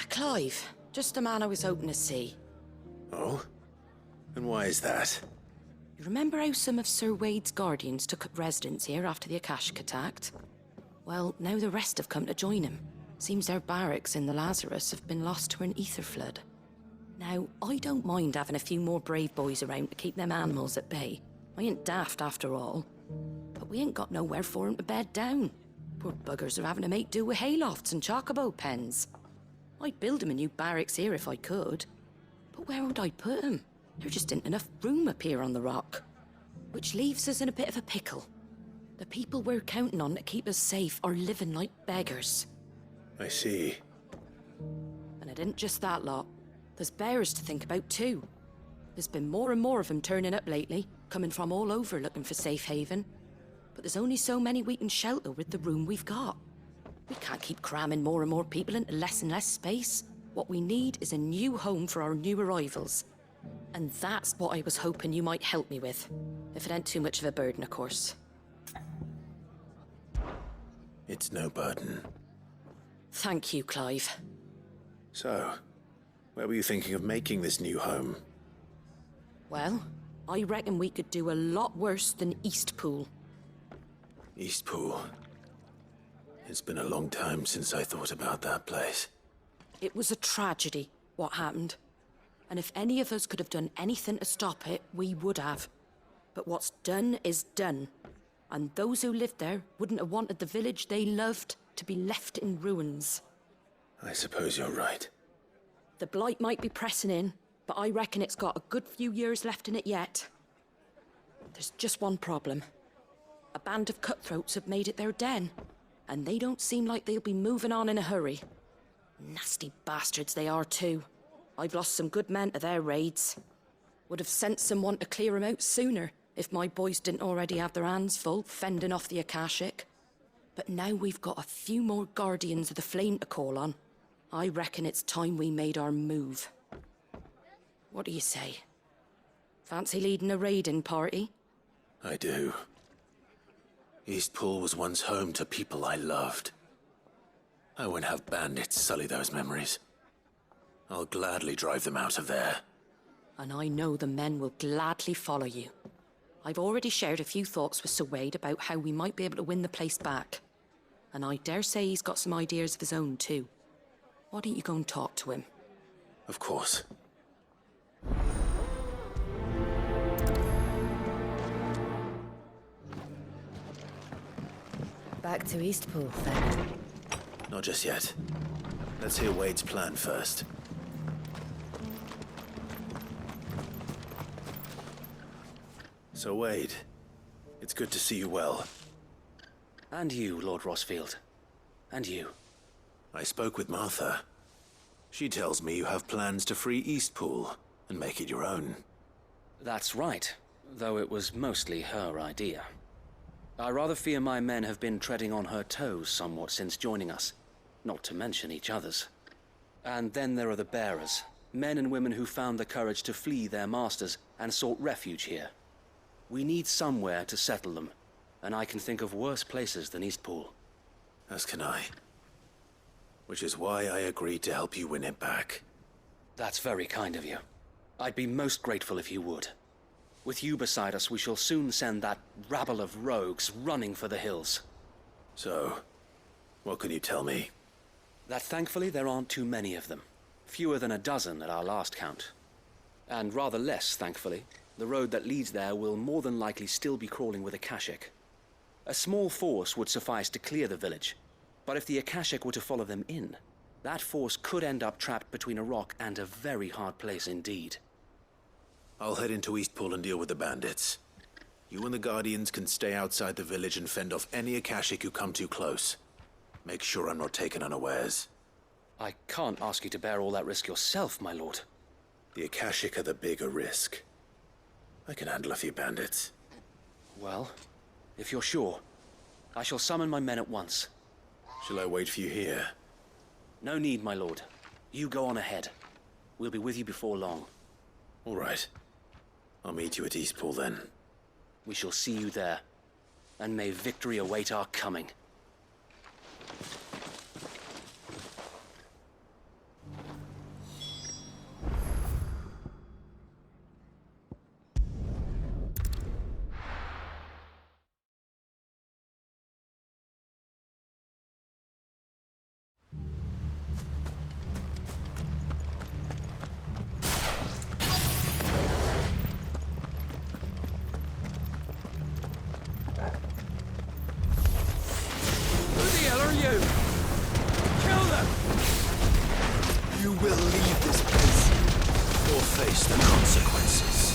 Clive. Just the man I was hoping to see. Oh? And why is that? You remember how some of Sir Wade's guardians took up residence here after the Akashic attacked? Well, now the rest have come to join him. Seems their barracks in the Lazarus have been lost to an ether flood. Now, I don't mind having a few more brave boys around to keep them animals at bay. I ain't daft after all. But we ain't got nowhere for 'em to bed down. Poor buggers are having to make do with haylofts and chocobo pens. I'd build 'em a new barracks here if I could. But where would I put 'em? There just ain't enough room up here on the rock. Which leaves us in a bit of a pickle. The people we're counting on to keep us safe are living like beggars. I see. And it ain't just that lot. There's bears to think about too. There's been more and more of them turning up lately, coming from all over looking for safe haven. But there's only so many we can shelter with the room we've got. We can't keep cramming more and more people into less and less space. What we need is a new home for our new arrivals. And that's what I was hoping you might help me with. If it ain't too much of a burden, of course. It's no burden. Thank you, Clive. So, where were you thinking of making this new home? Well, I reckon we could do a lot worse than Eastpool. Eastpool. It's been a long time since I thought about that place. It was a tragedy, what happened. And if any of us could have done anything to stop it, we would have. But what's done is done. And those who lived there wouldn't have wanted the village they loved to be left in ruins. I suppose you're right. The blight might be pressing in, but I reckon it's got a good few years left in it yet. There's just one problem. A band of cutthroats have made it their den, and they don't seem like they'll be moving on in a hurry. Nasty bastards they are too. I've lost some good men to their raids. Would have sent someone to clear 'em out sooner if my boys didn't already have their hands full fending off the Akashic. But now we've got a few more guardians of the flame to call on. I reckon it's time we made our move. What do you say? Fancy leading a raiding party? I do. Eastpool was once home to people I loved. I won't have bandits sully those memories. I'll gladly drive them out of there. And I know the men will gladly follow you. I've already shared a few thoughts with Sir Wade about how we might be able to win the place back. And I dare say he's got some ideas of his own too. Why don't you go and talk to him? Of course. Back to Eastpool, then. Not just yet. Let's hear Wade's plan first. So Wade, it's good to see you well. And you, Lord Rossfield. And you. I spoke with Martha. She tells me you have plans to free Eastpool and make it your own. That's right, though it was mostly her idea. I rather fear my men have been treading on her toes somewhat since joining us, not to mention each other's. And then there are the bearers, men and women who found the courage to flee their masters and sought refuge here. We need somewhere to settle them, and I can think of worse places than Eastpool. As can I. Which is why I agreed to help you win it back. That's very kind of you. I'd be most grateful if you would. With you beside us, we shall soon send that rabble of rogues running for the hills. So, what can you tell me? That thankfully there aren't too many of them. Fewer than a dozen at our last count. And rather less, thankfully. The road that leads there will more than likely still be crawling with Akashic. A small force would suffice to clear the village, but if the Akashic were to follow them in, that force could end up trapped between a rock and a very hard place indeed. I'll head into Eastpool and deal with the bandits. You and the Guardians can stay outside the village and fend off any Akashic who come too close. Make sure I'm not taken unawares. I can't ask you to bear all that risk yourself, my lord. The Akashic are the bigger risk. I can handle a few bandits. Well, if you're sure, I shall summon my men at once. Shall I wait for you here? No need, my lord. You go on ahead. We'll be with you before long. All right. I'll meet you at Eastpool then. We shall see you there. And may victory await our coming. You will leave this place. Or face the consequences.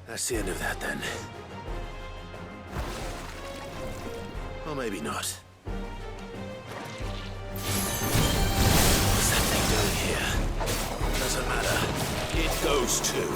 That's the end of that, then. Or maybe not. What's that thing doing here? Doesn't matter. It goes too.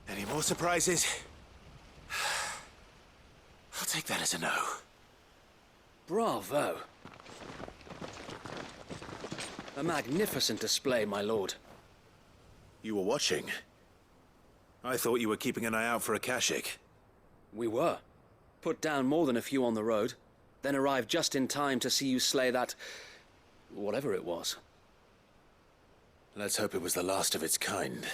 Any more surprises? I'll take that as a no. Bravo. A magnificent display, my lord. You were watching. I thought you were keeping an eye out for a Kashik. We were. Put down more than a few on the road, then arrived just in time to see you slay that... whatever it was. Let's hope it was the last of its kind.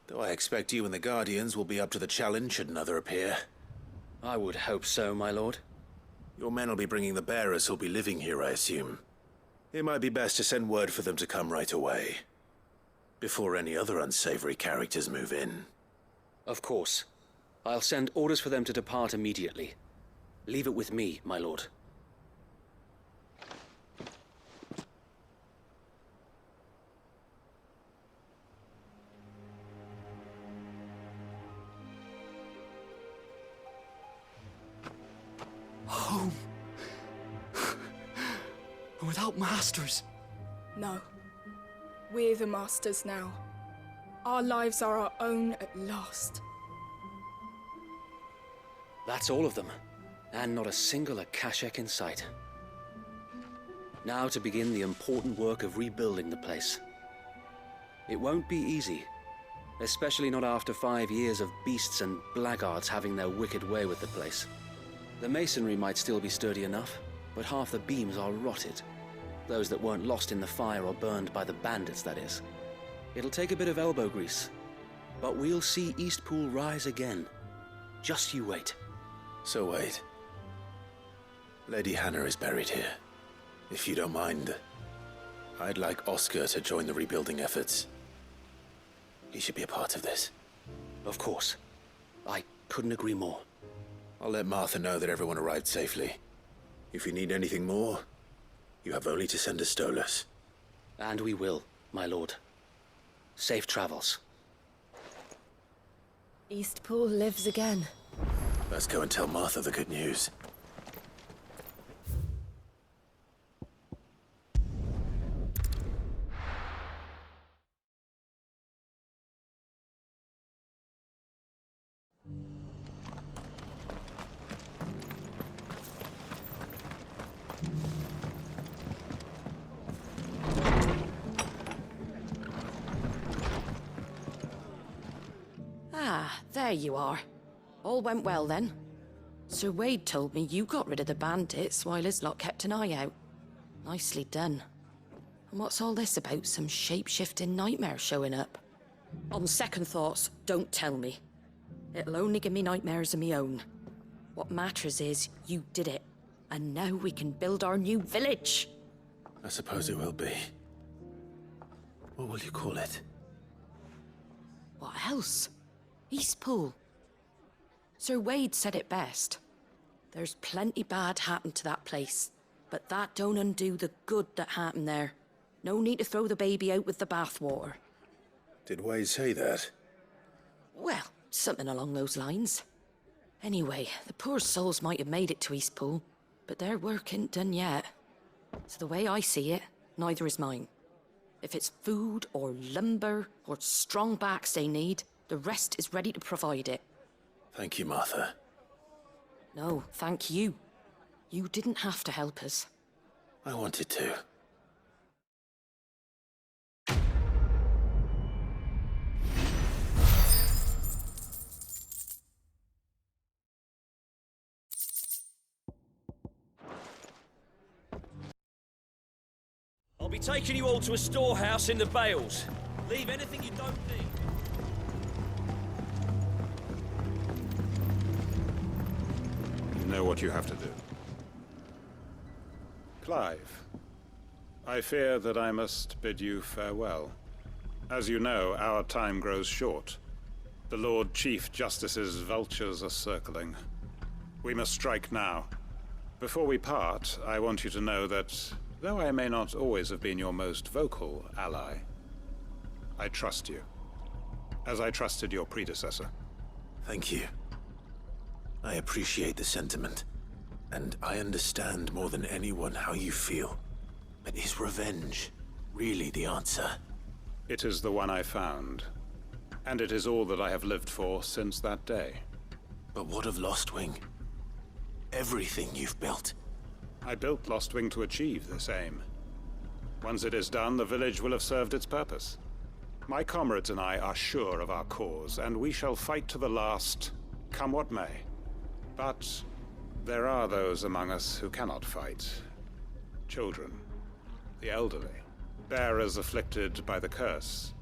Though I expect you and the Guardians will be up to the challenge should another appear. I would hope so, my lord. Your men will be bringing the bearers who'll be living here, I assume. It might be best to send word for them to come right away, before any other unsavory characters move in. Of course. I'll send orders for them to depart immediately. Leave it with me, my lord. Home. Without masters. No. We're the masters now. Our lives are our own at last. That's all of them, and not a single Akashek in sight. Now to begin the important work of rebuilding the place. It won't be easy, especially not after 5 years of beasts and blackguards having their wicked way with the place. The masonry might still be sturdy enough, but half the beams are rotted. Those that weren't lost in the fire or burned by the bandits, that is. It'll take a bit of elbow grease, but we'll see Eastpool rise again. Just you wait. So wait. Lady Hannah is buried here. If you don't mind, I'd like Oscar to join the rebuilding efforts. He should be a part of this. Of course. I couldn't agree more. I'll let Martha know that everyone arrived safely. If you need anything more, you have only to send a Stolas. And we will, my lord. Safe travels. Eastpool lives again. Let's go and tell Martha the good news. Ah, there you are. All went well then. Sir Wade told me you got rid of the bandits while his lot kept an eye out. Nicely done. And what's all this about some shape-shifting nightmare showing up? On second thoughts, don't tell me. It'll only give me nightmares of me own. What matters is you did it. And now we can build our new village. I suppose it will be. What will you call it? What else? Eastpool. Sir Wade said it best. There's plenty bad happened to that place, but that don't undo the good that happened there. No need to throw the baby out with the bathwater. Did Wade say that? Well, something along those lines. Anyway, the poor souls might have made it to Eastpool, but their work ain't done yet. So the way I see it, neither is mine. If it's food or lumber or strong backs they need, the rest is ready to provide it. Thank you, Martha. No, thank you. You didn't have to help us. I wanted to. I'll be taking you all to a storehouse in the Bales. Leave anything you don't need. You know what you have to do. Clive, I fear that I must bid you farewell. As you know, our time grows short. The Lord Chief Justice's vultures are circling. We must strike now. Before we part, I want you to know that, though I may not always have been your most vocal ally, I trust you, as I trusted your predecessor. Thank you. I appreciate the sentiment, and I understand more than anyone how you feel. But is revenge really the answer? It is the one I found, and it is all that I have lived for since that day. But what of Lostwing? Everything you've built. I built Lostwing to achieve this aim. Once it is done, the village will have served its purpose. My comrades and I are sure of our cause, and we shall fight to the last, come what may. But there are those among us who cannot fight. Children, the elderly, bearers afflicted by the curse.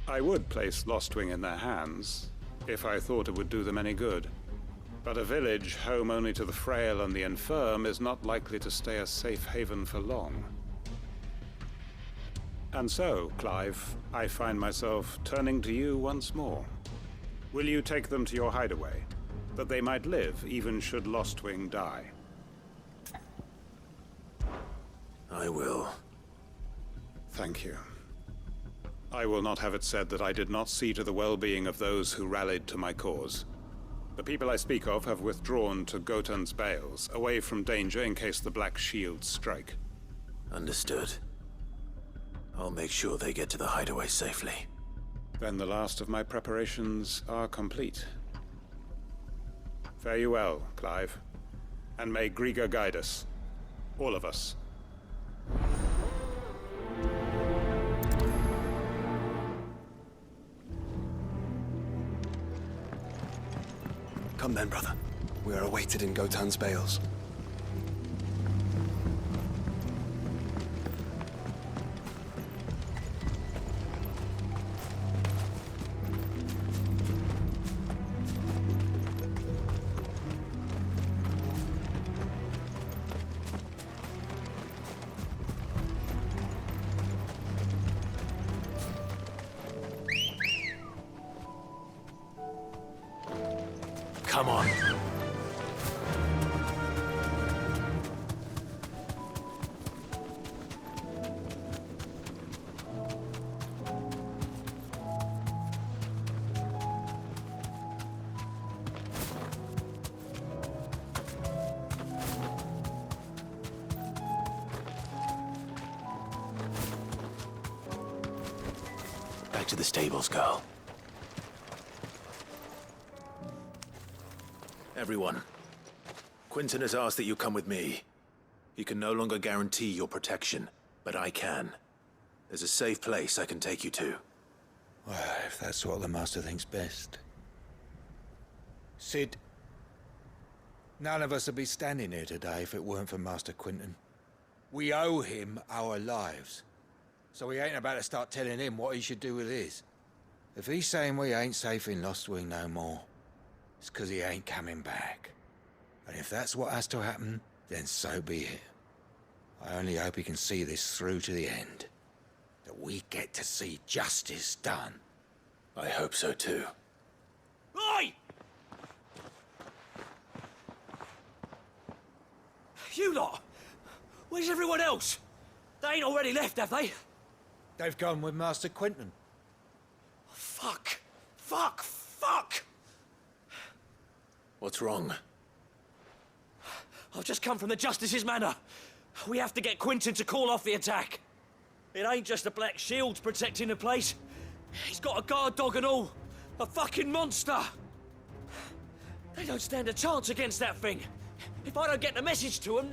I would place Lostwing in their hands, if I thought it would do them any good. But a village home only to the frail and the infirm is not likely to stay a safe haven for long. And so, Clive, I find myself turning to you once more. Will you take them to your hideaway, that they might live even should Lostwing die? I will. Thank you. I will not have it said that I did not see to the well-being of those who rallied to my cause. The people I speak of have withdrawn to Gotan's Bales, away from danger in case the Black Shields strike. Understood. I'll make sure they get to the hideaway safely. Then the last of my preparations are complete. Fare you well, Clive. And may Griga guide us. All of us. Come then, brother. We are awaited in Gotan's Bales. Come on. Back to the stables, girl. Everyone, Quinton has asked that you come with me. He can no longer guarantee your protection, but I can. There's a safe place I can take you to. Well, if that's what the Master thinks best. Sid, none of us would be standing here today if it weren't for Master Quentin. We owe him our lives. So we ain't about to start telling him what he should do with his. If he's saying we ain't safe in Lost Wing no more, it's 'cause he ain't coming back. And if that's what has to happen, then so be it. I only hope he can see this through to the end. That we get to see justice done. I hope so too. Oi! You lot! Where's everyone else? They ain't already left, have they? They've gone with Master Quentin. Fuck! Fuck! Fuck! What's wrong? I've just come from the Justice's manor. We have to get Quentin to call off the attack. It ain't just the Black Shields protecting the place. He's got a guard dog and all. A fucking monster. They don't stand a chance against that thing. If I don't get the message to them,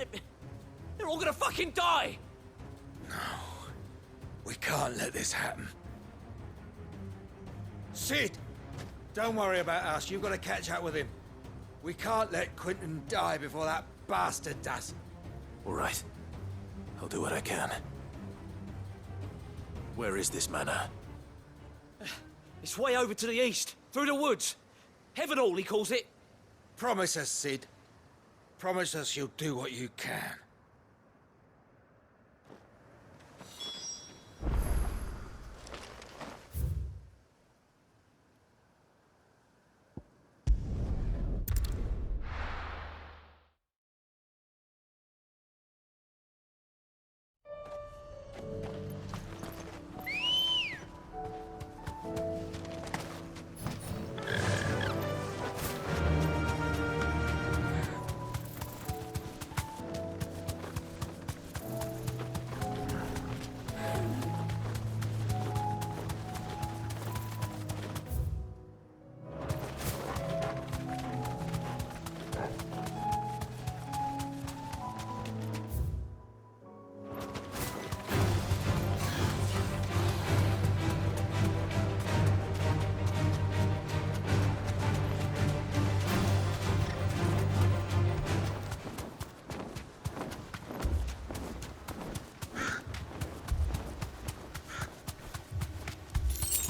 they're all gonna fucking die. No. We can't let this happen. Sid! Don't worry about us. You've got to catch up with him. We can't let Quentin die before that bastard does. All right. I'll do what I can. Where is this manor? It's way over to the east, through the woods. Heavenhall, he calls it. Promise us, Sid. Promise us you'll do what you can.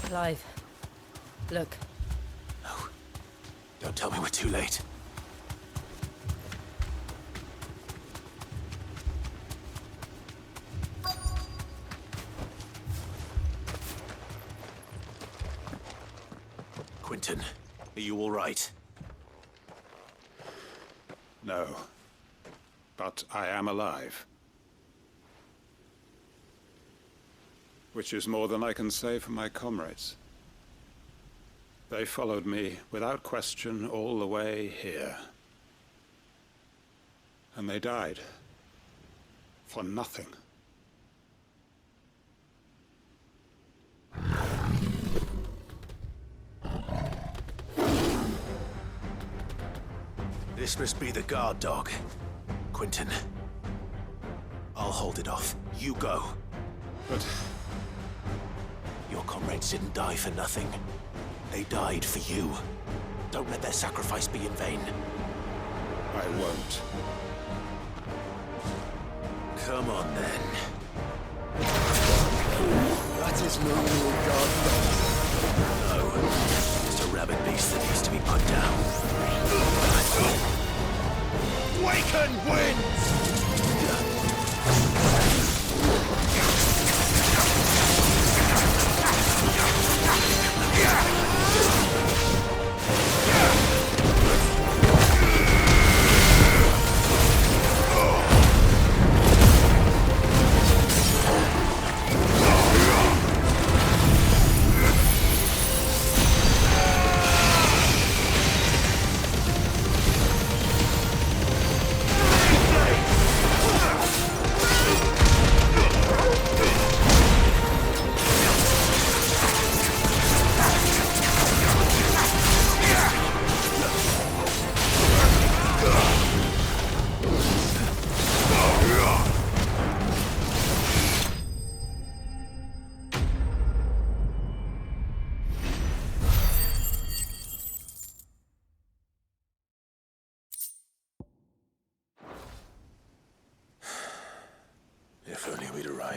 Clive, look. No. Don't tell me we're too late. Quentin, are you all right? No. But I am alive. Which is more than I can say for my comrades. They followed me without question all the way here. And they died. For nothing. This must be the guard dog. Quentin. I'll hold it off. You go. But your comrades didn't die for nothing. They died for you. Don't let their sacrifice be in vain. I won't. Come on, then. That is no more guard dog. No. Just a rabid beast that needs to be put down. Waken winds!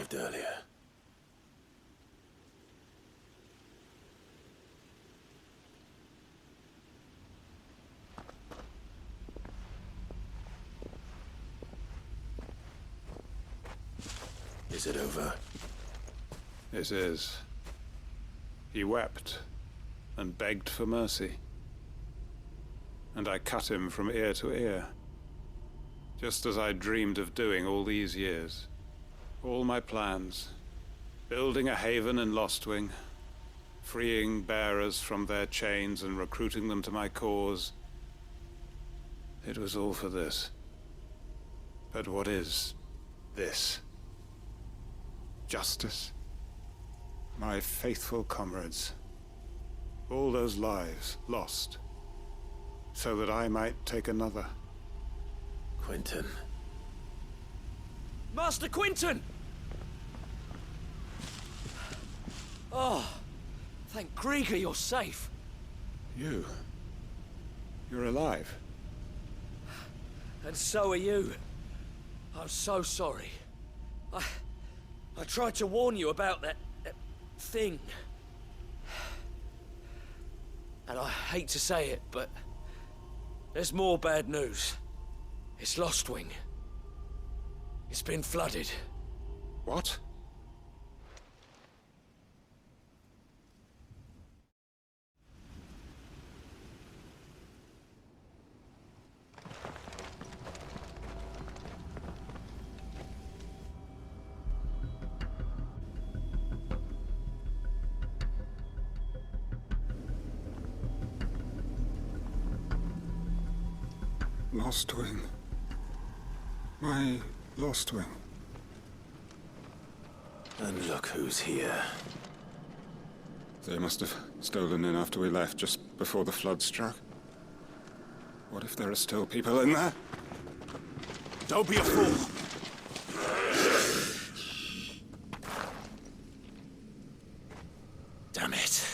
arrived earlier. Is it over? It is. He wept and begged for mercy. And I cut him from ear to ear. Just as I dreamed of doing all these years. All my plans. Building a haven in Lostwing. Freeing bearers from their chains and recruiting them to my cause. It was all for this. But what is this? Justice? My faithful comrades. All those lives lost. So that I might take another. Quentin. Master Quentin! Oh, thank Grieger you're safe. You're alive. And so are you. I'm so sorry. I tried to warn you about that thing. And I hate to say it, but there's more bad news. It's Lostwing. It's been flooded. What? Lostwing. My Lostwing. And look who's here. They must have stolen in after we left, just before the flood struck. What if there are still people in there? Don't be a fool! Damn it.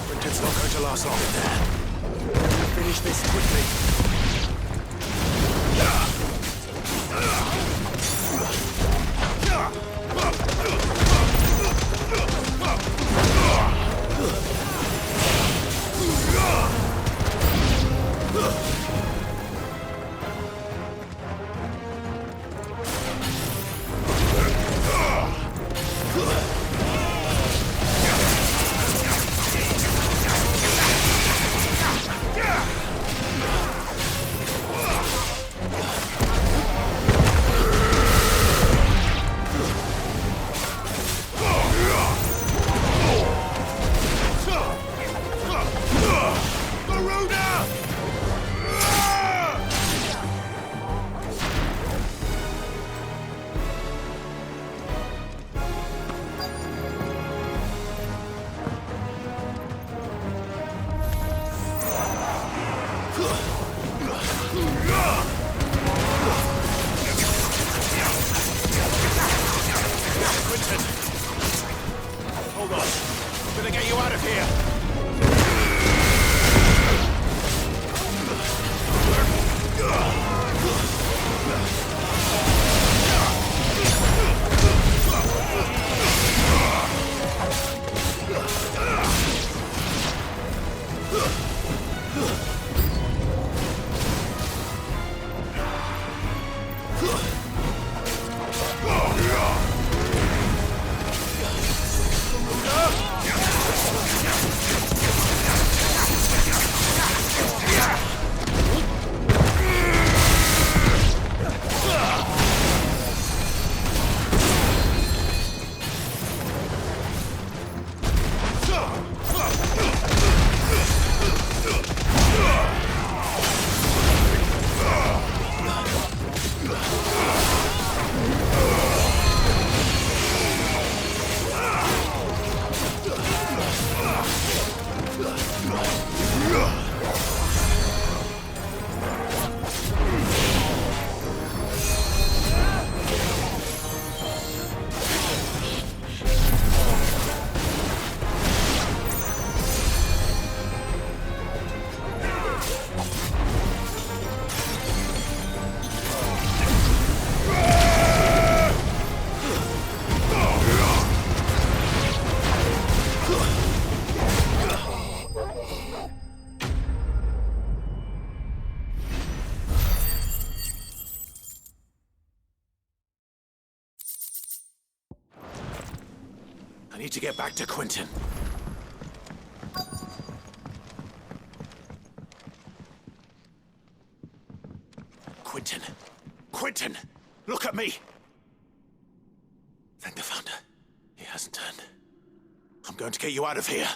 Quentin's not going to last long in there. Finish this quickly. need to get back to Quentin. Quentin! Quentin! Look at me! Thank the Founder. He hasn't turned. I'm going to get you out of here.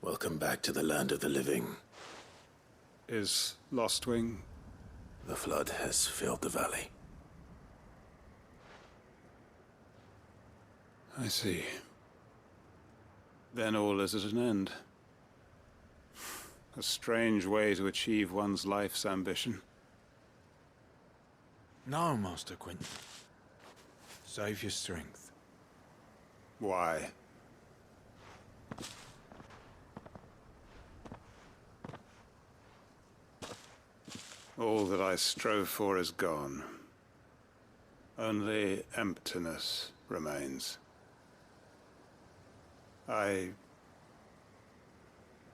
Welcome back to the land of the living. Is Lostwing? The flood has filled the valley. I see. Then all is at an end. A strange way to achieve one's life's ambition. No, Master Quentin. Save your strength. Why? All that I strove for is gone. Only emptiness remains. I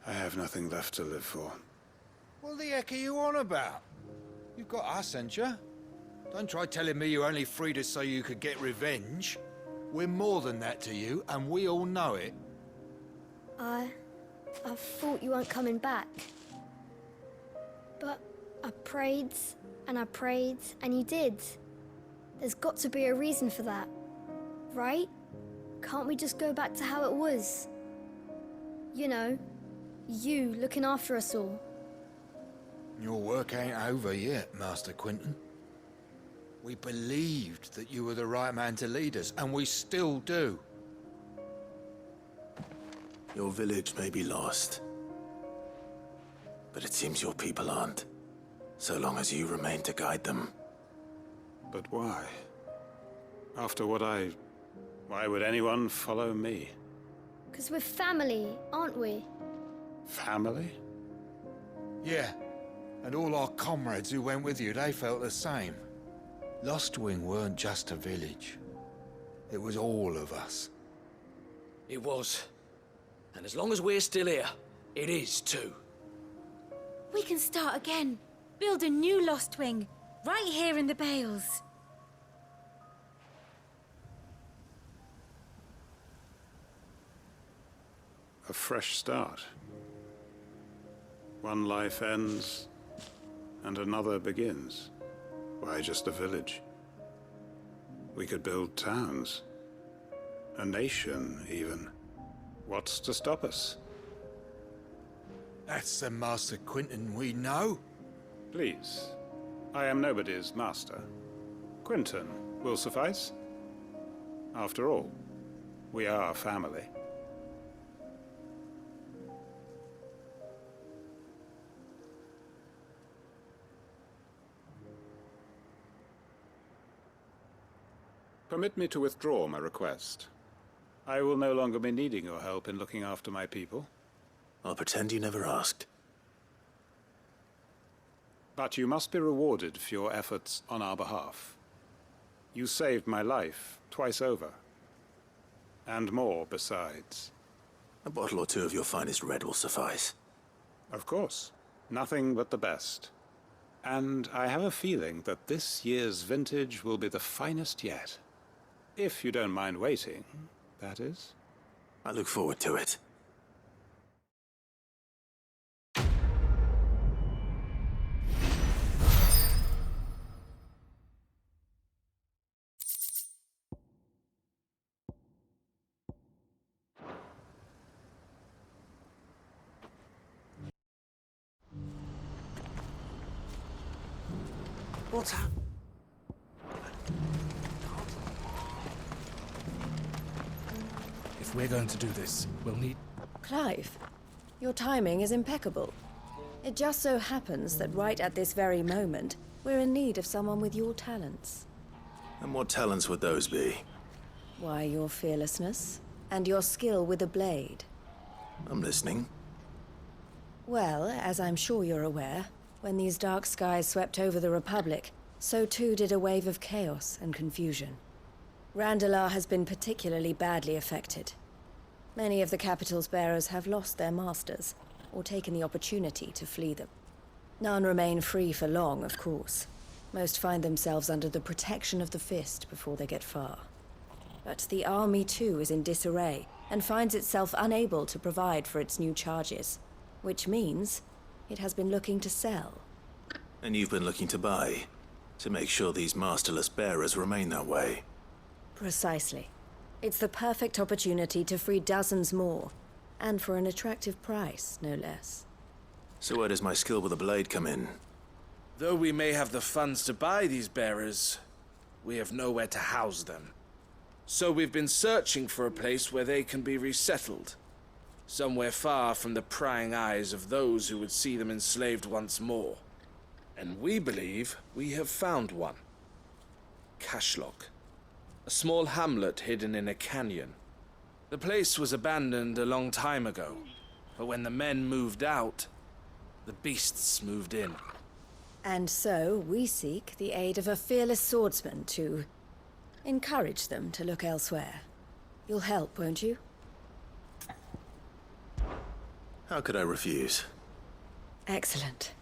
have nothing left to live for. What the heck are you on about? You've got us, ain't you? Don't try telling me you only freed us so you could get revenge. We're more than that to you, and we all know it. I thought you weren't coming back. But I prayed, and you did. There's got to be a reason for that, right? Can't we just go back to how it was? You know, you looking after us all. Your work ain't over yet, Master Quentin. We believed that you were the right man to lead us, and we still do. Your village may be lost, but it seems your people aren't. So long as you remain to guide them. But why? After what why would anyone follow me? 'Cause we're family, aren't we? Family? Yeah, and all our comrades who went with you, they felt the same. Lostwing weren't just a village. It was all of us. It was. And as long as we're still here, it is too. We can start again. Build a new Lostwing, right here in the Bales. A fresh start. One life ends, and another begins. Why just a village? We could build towns. A nation, even. What's to stop us? That's the Master Quentin we know. Please. I am nobody's master. Quentin will suffice. After all, we are family. Permit me to withdraw my request. I will no longer be needing your help in looking after my people. I'll pretend you never asked. But you must be rewarded for your efforts on our behalf. You saved my life twice over. And more besides. A bottle or two of your finest red will suffice. Of course. Nothing but the best. And I have a feeling that this year's vintage will be the finest yet. If you don't mind waiting, that is. I look forward to it. What's up? If we're going to do this, we'll need... Clive, your timing is impeccable. It just so happens that right at this very moment, we're in need of someone with your talents. And what talents would those be? Why, your fearlessness, and your skill with a blade. I'm listening. Well, as I'm sure you're aware, when these dark skies swept over the Republic, so too did a wave of chaos and confusion. Randalar has been particularly badly affected. Many of the capital's bearers have lost their masters, or taken the opportunity to flee them. None remain free for long, of course. Most find themselves under the protection of the Fist before they get far. But the army too is in disarray, and finds itself unable to provide for its new charges. Which means it has been looking to sell. And you've been looking to buy, to make sure these masterless bearers remain that way. Precisely. It's the perfect opportunity to free dozens more, and for an attractive price, no less. So where does my skill with a blade come in? Though we may have the funds to buy these bearers, we have nowhere to house them. So we've been searching for a place where they can be resettled. Somewhere far from the prying eyes of those who would see them enslaved once more. And we believe we have found one. Cashlock. A small hamlet hidden in a canyon. The place was abandoned a long time ago, but when the men moved out, the beasts moved in. And so we seek the aid of a fearless swordsman to encourage them to look elsewhere. You'll help, won't you? How could I refuse? Excellent.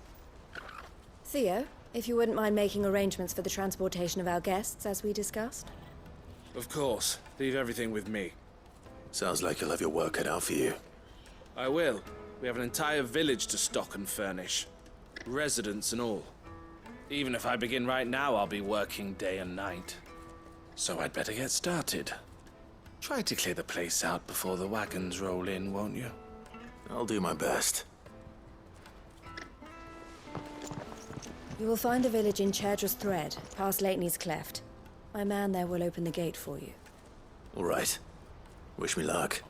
Theo, if you wouldn't mind making arrangements for the transportation of our guests, as we discussed. Of course. Leave everything with me. Sounds like you'll have your work cut out for you. I will. We have an entire village to stock and furnish. Residents and all. Even if I begin right now, I'll be working day and night. So I'd better get started. Try to clear the place out before the wagons roll in, won't you? I'll do my best. You will find a village in Chairdra's Thread, past Lateney's Cleft. My man there will open the gate for you. All right. Wish me luck.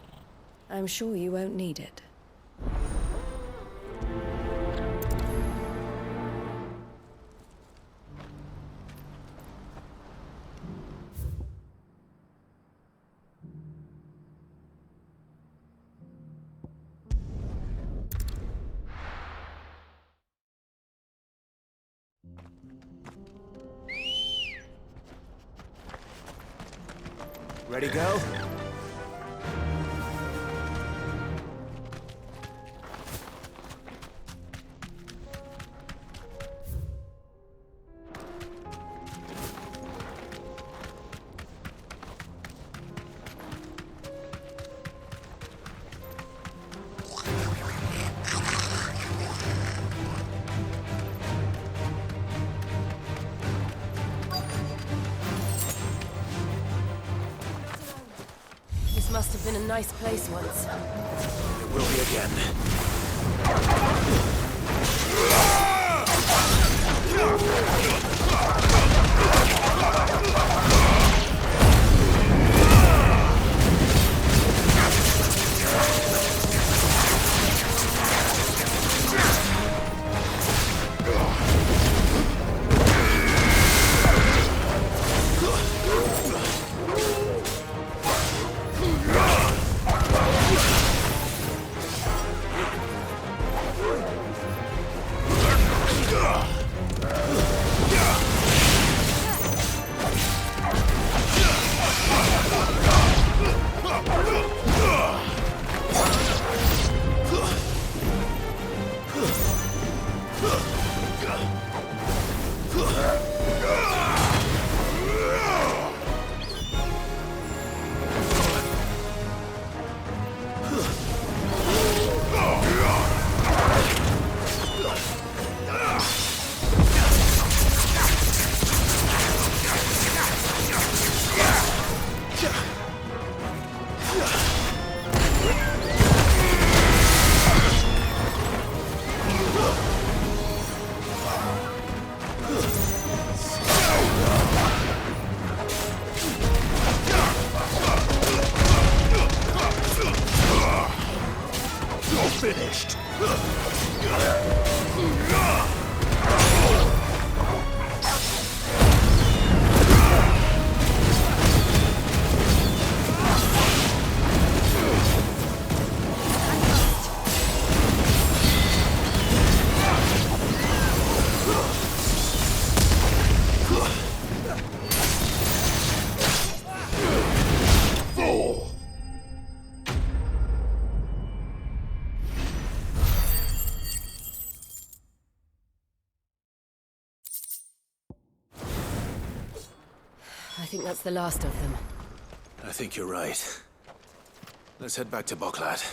I'm sure you won't need it. Ready, go? This must have been a nice place once. It will be again. Finished. I think that's the last of them. I think you're right. Let's head back to Boklad.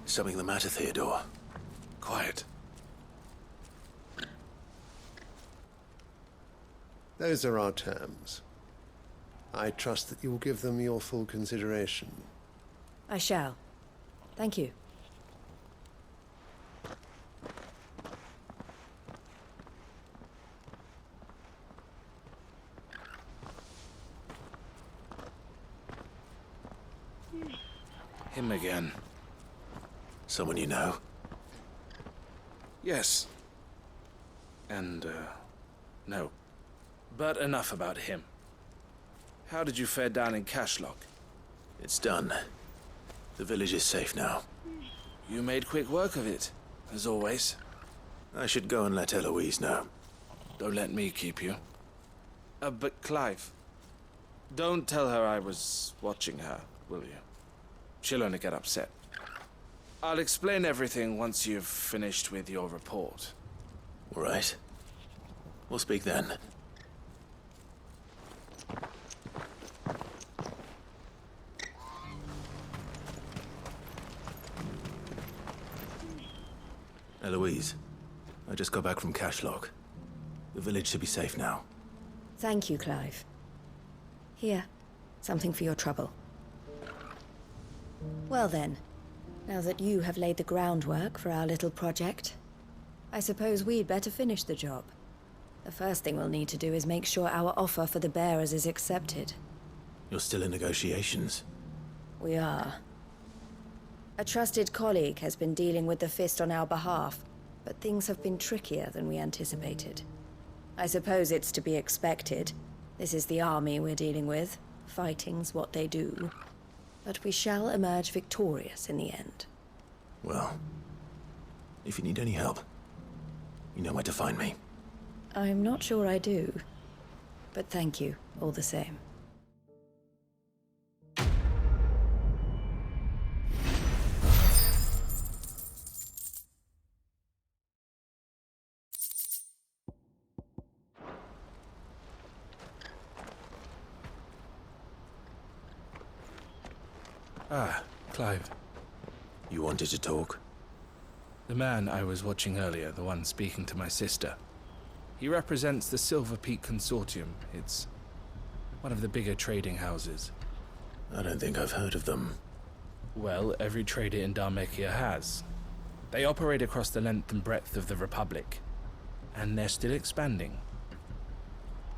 Something the matter, Theodore? Quiet. Those are our terms. I trust that you will give them your full consideration. I shall. Thank you. Him again. Someone you know? Yes. And, no. But enough about him. How did you fare down in Cashlock? It's done. The village is safe now. You made quick work of it, as always. I should go and let Eloise know. Don't let me keep you. But Clive, don't tell her I was watching her, will you? She'll only get upset. I'll explain everything once you've finished with your report. All right. We'll speak then. Eloise, I just got back from Cashlock. The village should be safe now. Thank you, Clive. Here, something for your trouble. Well then, now that you have laid the groundwork for our little project, I suppose we'd better finish the job. The first thing we'll need to do is make sure our offer for the bearers is accepted. You're still in negotiations? We are. A trusted colleague has been dealing with the Fist on our behalf, but things have been trickier than we anticipated. I suppose it's to be expected. This is the army we're dealing with. Fighting's what they do. But we shall emerge victorious in the end. Well, if you need any help, you know where to find me. I'm not sure I do, but thank you all the same. Ah, Clive. You wanted to talk? The man I was watching earlier, the one speaking to my sister. He represents the Silver Peak Consortium. It's one of the bigger trading houses. I don't think I've heard of them. Well, every trader in Dhalmekia has. They operate across the length and breadth of the Republic, and they're still expanding.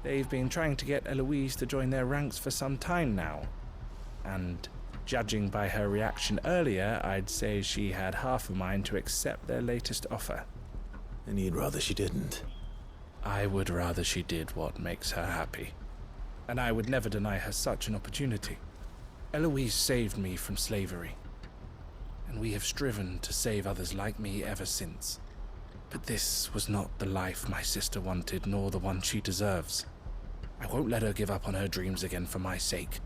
They've been trying to get Eloise to join their ranks for some time now, and judging by her reaction earlier, I'd say she had half a mind to accept their latest offer. And you'd rather she didn't? I would rather she did what makes her happy. And I would never deny her such an opportunity. Eloise saved me from slavery, and we have striven to save others like me ever since. But this was not the life my sister wanted, nor the one she deserves. I won't let her give up on her dreams again for my sake.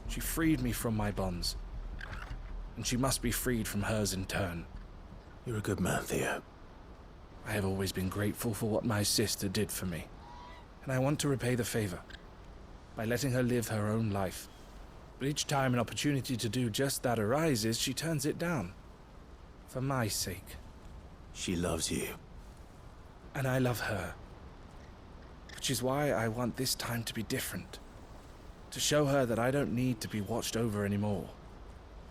She freed me from my bonds, and she must be freed from hers in turn. You're a good man, Theo. I have always been grateful for what my sister did for me, and I want to repay the favor by letting her live her own life. But each time an opportunity to do just that arises, she turns it down. For my sake. She loves you. And I love her. Which is why I want this time to be different. To show her that I don't need to be watched over anymore.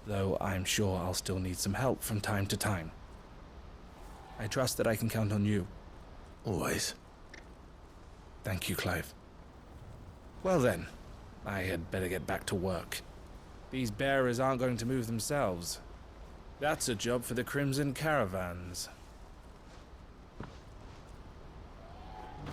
Though I'm sure I'll still need some help from time to time. I trust that I can count on you. Always. Thank you, Clive. Well then, I had better get back to work. These bearers aren't going to move themselves. That's a job for the Crimson Caravans.